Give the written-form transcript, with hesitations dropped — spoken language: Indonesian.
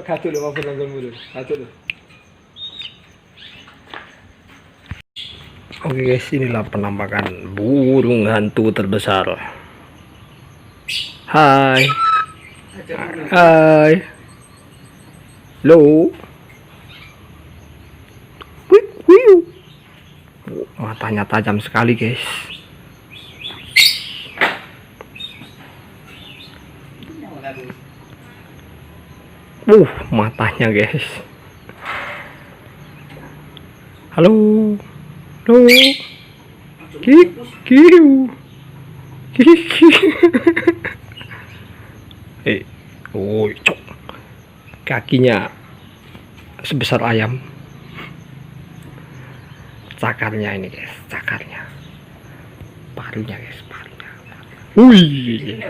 Kacau lu maafin langgan mulu. Kacau lu. Oke guys, inilah penampakan burung hantu terbesar. Hai. Hai. Halo. Matanya tajam sekali guys. Matanya guys. Halo. Halo. Kikiu. Kikiu. Cok. Kakinya sebesar ayam. Cakarnya ini guys, cakarnya. Parunya guys, parunya. Wih.